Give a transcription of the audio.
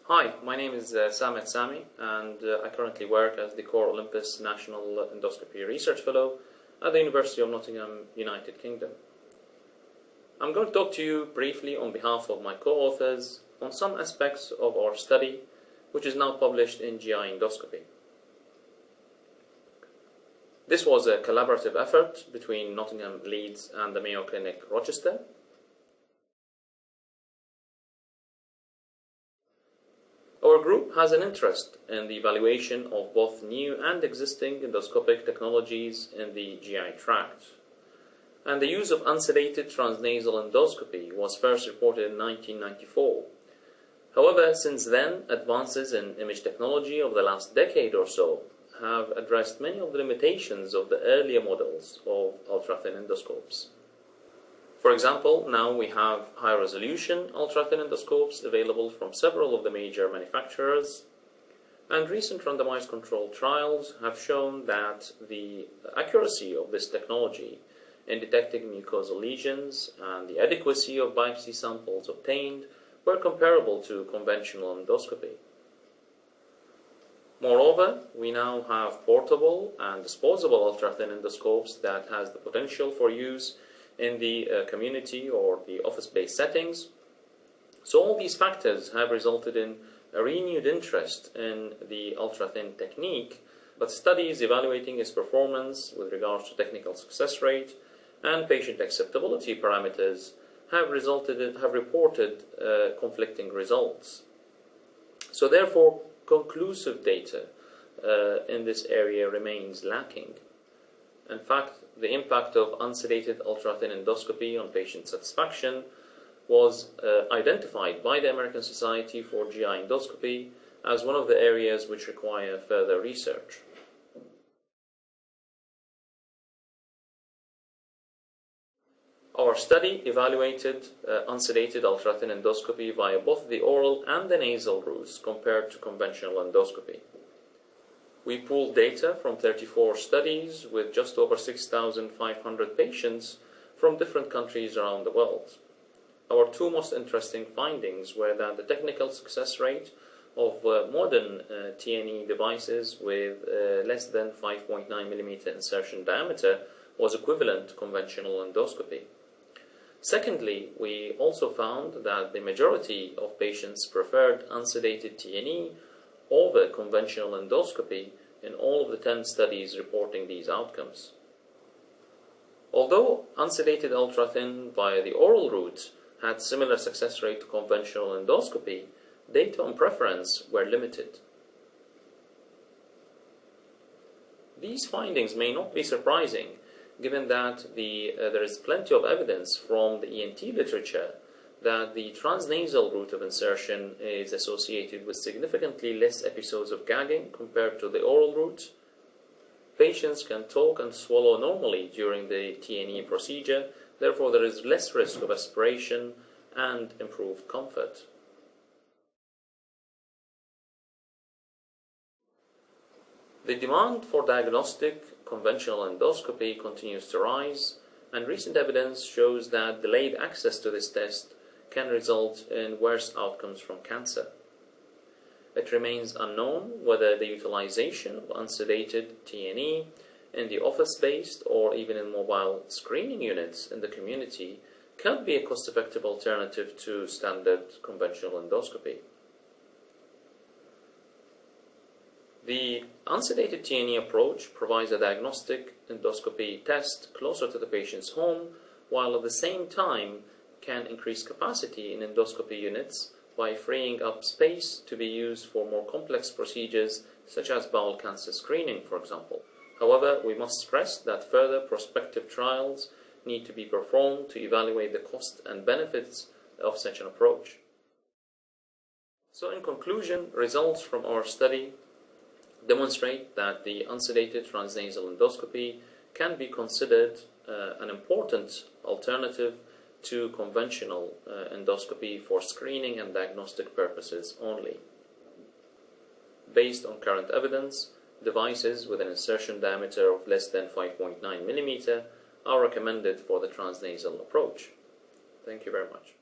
Hi, my name is Sarmed Sami, and I currently work as the Core Olympus National Endoscopy Research Fellow at the University of Nottingham, United Kingdom. I'm going to talk to you briefly on behalf of my co-authors on some aspects of our study, which is now published in GI Endoscopy. This was a collaborative effort between Nottingham, Leeds and the Mayo Clinic, Rochester. Our group has an interest in the evaluation of both new and existing endoscopic technologies in the GI tract. And the use of unsedated transnasal endoscopy was first reported in 1994. However, since then, advances in image technology over the last decade or so have addressed many of the limitations of the earlier models of ultrathin endoscopes. For example, now we have high-resolution ultrathin endoscopes available from several of the major manufacturers, and recent randomized controlled trials have shown that the accuracy of this technology in detecting mucosal lesions and the adequacy of biopsy samples obtained were comparable to conventional endoscopy. Moreover, we now have portable and disposable ultrathin endoscopes that has the potential for use in the community or the office-based settings. So all these factors have resulted in a renewed interest in the ultrathin technique, but studies evaluating its performance with regards to technical success rate and patient acceptability parameters have reported conflicting results. So therefore, conclusive data in this area remains lacking. In fact, the impact of unsedated ultrathin endoscopy on patient satisfaction was identified by the American Society for GI Endoscopy as one of the areas which require further research. Our study evaluated unsedated ultrathin endoscopy via both the oral and the nasal routes compared to conventional endoscopy. We pooled data from 34 studies with just over 6,500 patients from different countries around the world. Our two most interesting findings were that the technical success rate of modern T&E devices with less than 5.9 mm insertion diameter was equivalent to conventional endoscopy. Secondly, we also found that the majority of patients preferred unsedated T&E over conventional endoscopy in all of the 10 studies reporting these outcomes. Although unsedated ultrathin via the oral route had similar success rate to conventional endoscopy, data on preference were limited. These findings may not be surprising, given that there is plenty of evidence from the ENT literature that the transnasal route of insertion is associated with significantly less episodes of gagging compared to the oral route. Patients can talk and swallow normally during the T&E procedure, therefore there is less risk of aspiration and improved comfort. The demand for diagnostic conventional endoscopy continues to rise, and recent evidence shows that delayed access to this test can result in worse outcomes from cancer. It remains unknown whether the utilization of unsedated T&E in the office-based or even in mobile screening units in the community can be a cost-effective alternative to standard conventional endoscopy. The unsedated T&E approach provides a diagnostic endoscopy test closer to the patient's home, while at the same time can increase capacity in endoscopy units by freeing up space to be used for more complex procedures such as bowel cancer screening, for example. However, we must stress that further prospective trials need to be performed to evaluate the cost and benefits of such an approach. So in conclusion, results from our study demonstrate that the unsedated transnasal endoscopy can be considered an important alternative to conventional endoscopy for screening and diagnostic purposes only. Based on current evidence, devices with an insertion diameter of less than 5.9 mm are recommended for the transnasal approach. Thank you very much.